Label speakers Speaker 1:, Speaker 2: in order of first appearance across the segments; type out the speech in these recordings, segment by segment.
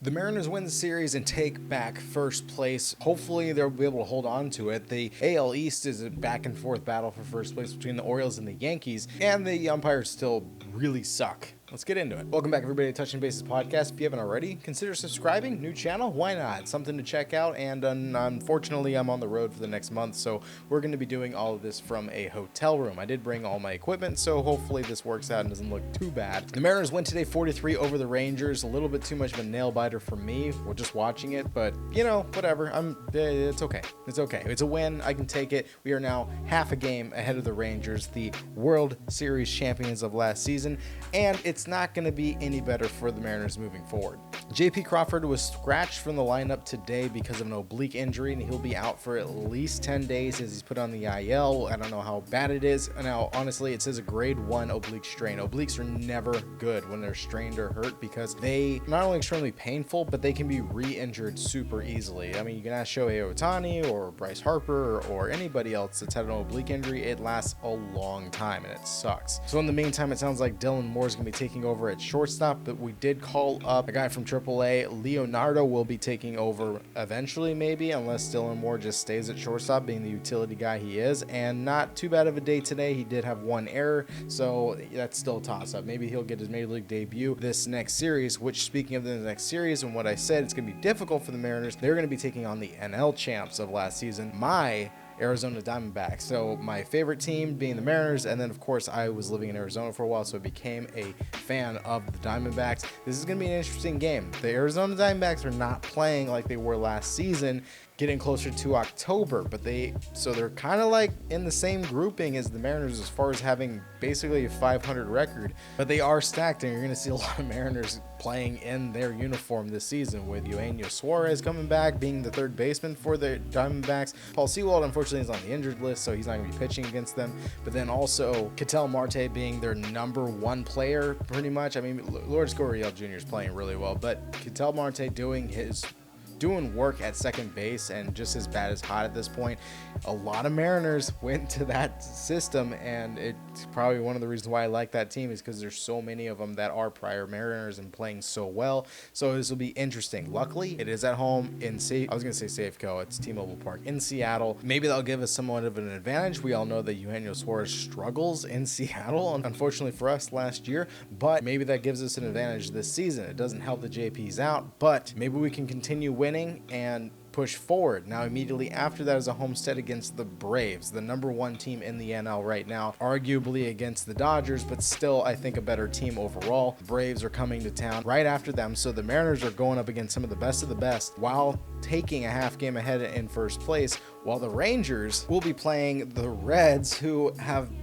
Speaker 1: The Mariners win the series and take back first place. Hopefully they'll be able to hold on to it. The AL East is a back and forth battle for first place between the Orioles and the Yankees, and the umpires still really suck. Let's get into it. Welcome back, everybody, to Touching Bases Podcast. If you haven't already, consider subscribing. New channel, why not? Something to check out. And unfortunately, I'm on the road for the next month, so we're going to be doing all of this from a hotel room. I did bring all my equipment, so hopefully this works out and doesn't look too bad. The Mariners win today 43 over the Rangers. A little bit too much of a nail biter for me. We're just watching it, but you know, whatever. It's okay. It's okay. It's a win. I can take it. We are now half a game ahead of the Rangers, the World Series champions of last season, and it's not going to be any better for the Mariners moving forward. JP Crawford was scratched from the lineup today because of an oblique injury, and he'll be out for at least 10 days as he's put on the IL. I don't know how bad it is. Now, honestly, it says a grade 1 oblique strain. Obliques are never good when they're strained or hurt because they not only extremely painful, but they can be re-injured super easily. I mean, you can ask Shohei Ohtani or Bryce Harper or anybody else that's had an oblique injury. It lasts a long time and it sucks. So in the meantime, it sounds like Dylan Moore is going to be taking over at shortstop, but we did call up a guy from AAA. Leonardo will be taking over eventually, maybe, unless Dylan Moore just stays at shortstop, being the utility guy he is. And not too bad of a day today. He did have one error, so that's still a toss-up. Maybe he'll get his Major League debut this next series, which, speaking of the next series and what I said, it's going to be difficult for the Mariners. They're going to be taking on the NL champs of last season, my Arizona Diamondbacks. So my favorite team being the Mariners, and then of course I was living in Arizona for a while, so I became a fan of the Diamondbacks. This is going to be an interesting game. The Arizona Diamondbacks are not playing like they were last season, getting closer to October, but they're kind of like in the same grouping as the Mariners as far as having basically a 500 record, but they are stacked, and you're going to see a lot of Mariners playing in their uniform this season, with Eugenio Suarez coming back, being the third baseman for the Diamondbacks. Paul Sewald, unfortunately, is on the injured list, so he's not going to be pitching against them, but then also Ketel Marte being their number one player, pretty much. I mean, Lourdes Gurriel Jr. is playing really well, but Ketel Marte doing work at second base and just as bad as hot at this point. A lot of Mariners went to that system, and it's probably one of the reasons why I like that team is because there's so many of them that are prior Mariners and playing so well. So this will be interesting. Luckily, it is at home in Safeco. It's T-Mobile Park in Seattle. Maybe that'll give us somewhat of an advantage. We all know that Eugenio Suarez struggles in Seattle, unfortunately for us last year, but maybe that gives us an advantage this season. It doesn't help the JPs out, but maybe we can continue winning and push forward. Now, immediately after that is a homestand against the Braves, the number one team in the NL right now, arguably against the Dodgers, but still, I think, a better team overall. The Braves are coming to town right after them, so the Mariners are going up against some of the best while taking a half game ahead in first place, while the Rangers will be playing the Reds, who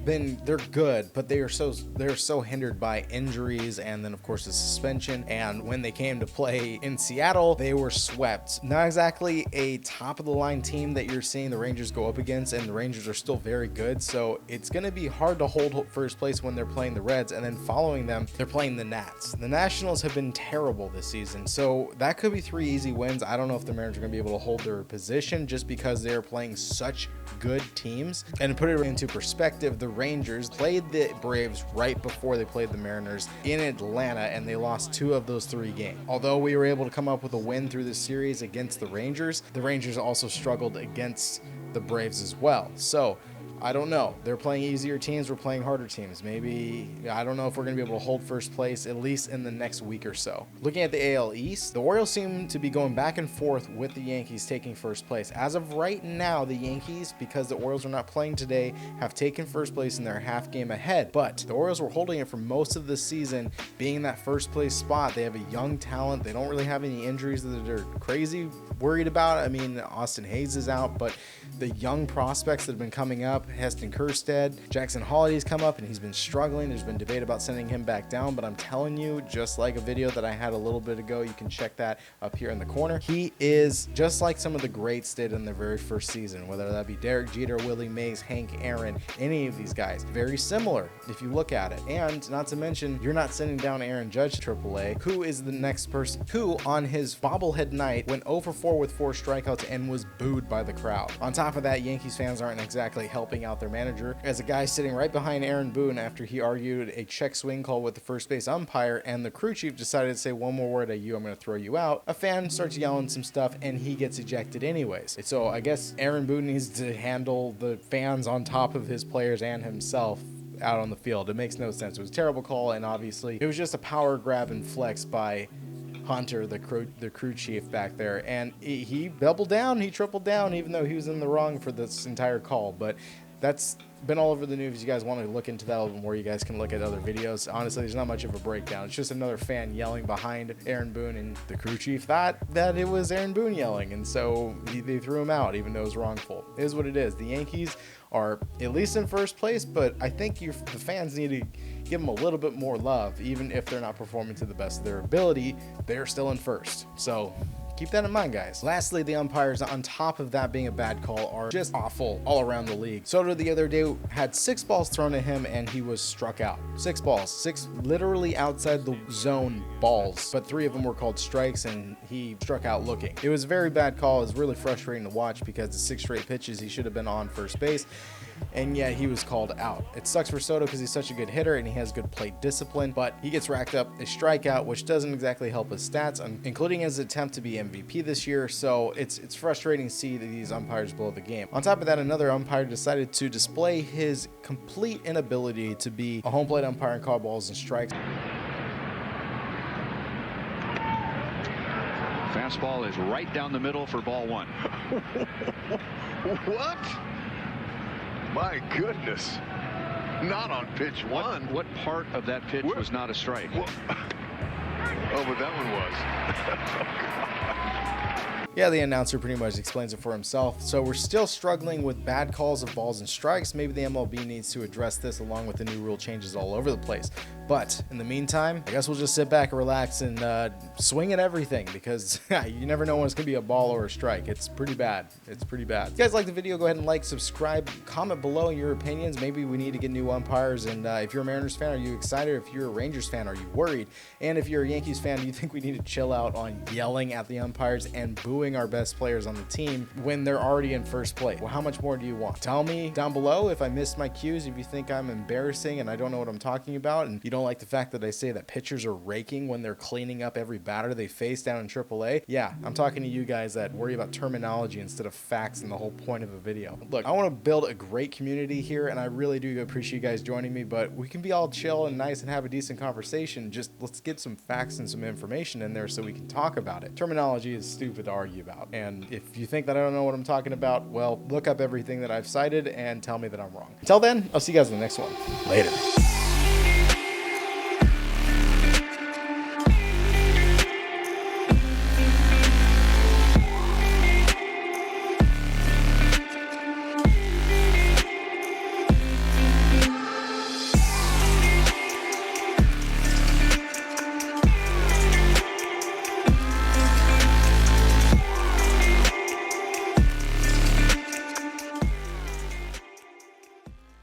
Speaker 1: they're good, but they're so hindered by injuries and then of course the suspension. And when they came to play in Seattle, they were swept. Not exactly a top of the line team that you're seeing the Rangers go up against, and the Rangers are still very good, so it's going to be hard to hold first place when they're playing the Reds, and then following them they're playing the Nats. The Nationals have been terrible this season, so that could be 3 easy wins. I don't know if the Mariners are going to be able to hold their position just because they're playing such good teams. And to put it into perspective, the Rangers played the Braves right before they played the Mariners in Atlanta, and they lost 2 of those 3 games. Although we were able to come up with a win through this series against the Rangers also struggled against the Braves as well. So I don't know. They're playing easier teams. We're playing harder teams. Maybe, I don't know if we're going to be able to hold first place, at least in the next week or so. Looking at the AL East, the Orioles seem to be going back and forth with the Yankees taking first place. As of right now, the Yankees, because the Orioles are not playing today, have taken first place in their half game ahead. But the Orioles were holding it for most of the season, being in that first place spot. They have a young talent. They don't really have any injuries that they're crazy worried about. I mean, Austin Hayes is out, but the young prospects that have been coming up, Heston Kjerstad, Jackson Holliday's come up and he's been struggling. There's been debate about sending him back down, but I'm telling you, just like a video that I had a little bit ago, you can check that up here in the corner. He is just like some of the greats did in their very first season, whether that be Derek Jeter, Willie Mays, Hank Aaron, any of these guys. Very similar if you look at it. And not to mention, you're not sending down Aaron Judge to AAA, who is the next person who on his bobblehead night went 0 for 4 with 4 strikeouts and was booed by the crowd. On top of that, Yankees fans aren't exactly helping helping out their manager, as a guy sitting right behind Aaron Boone after he argued a check swing call with the first base umpire, and the crew chief decided to say one more word at you, I'm going to throw you out. A fan starts yelling some stuff, and he gets ejected anyways. So I guess Aaron Boone needs to handle the fans on top of his players and himself out on the field. It makes no sense. It was a terrible call, and obviously it was just a power grab and flex by Hunter, the crew chief back there, and he doubled down, he tripled down, even though he was in the wrong for this entire call. But that's been all over the news. You guys want to look into that a little more, you guys can look at other videos. Honestly, there's not much of a breakdown. It's just another fan yelling behind Aaron Boone, and the crew chief thought that it was Aaron Boone yelling, and so they threw him out, even though it was wrongful. It is what it is. The Yankees are at least in first place, but I think the fans need to give them a little bit more love. Even if they're not performing to the best of their ability, they're still in first. So keep that in mind, guys. Lastly, the umpires, on top of that being a bad call, are just awful all around the league. Soto the other day had 6 balls thrown at him and he was struck out. 6 balls, 6 literally outside the zone balls, but 3 of them were called strikes and he struck out looking. It was a very bad call. It was really frustrating to watch because the 6 straight pitches he should have been on first base, and yet he was called out. It sucks for Soto because he's such a good hitter and he has good plate discipline, but he gets racked up a strikeout, which doesn't exactly help his stats, including his attempt to be MVP this year. So it's frustrating to see that these umpires blow the game. On top of that, another umpire decided to display his complete inability to be a home plate umpire and call balls and strikes.
Speaker 2: Fastball is right down the middle for ball 1.
Speaker 3: What? My goodness. Not on pitch 1.
Speaker 2: What part of that pitch was not a strike?
Speaker 3: Oh, but that one was.
Speaker 1: Yeah, the announcer pretty much explains it for himself. So we're still struggling with bad calls of balls and strikes. Maybe the MLB needs to address this along with the new rule changes all over the place. But in the meantime, I guess we'll just sit back and relax and swing at everything, because you never know when it's going to be a ball or a strike. It's pretty bad. It's pretty bad. If you guys like the video, go ahead and like, subscribe, comment below your opinions. Maybe we need to get new umpires. And if you're a Mariners fan, are you excited? If you're a Rangers fan, are you worried? And if you're a Yankees fan, do you think we need to chill out on yelling at the umpires and booing our best players on the team when they're already in first place? Well, how much more do you want? Tell me down below if I missed my cues, if you think I'm embarrassing and I don't know what I'm talking about, and you don't like the fact that I say that pitchers are raking when they're cleaning up every batter they face down in AAA. Yeah, I'm talking to you guys that worry about terminology instead of facts and the whole point of a video. Look, I want to build a great community here, and I really do appreciate you guys joining me, but we can be all chill and nice and have a decent conversation. Just let's get some facts and some information in there so we can talk about it. Terminology is stupid to argue about, and if you think that I don't know what I'm talking about, well, look up everything that I've cited and tell me that I'm wrong. Until then, I'll see you guys in the next one. Later.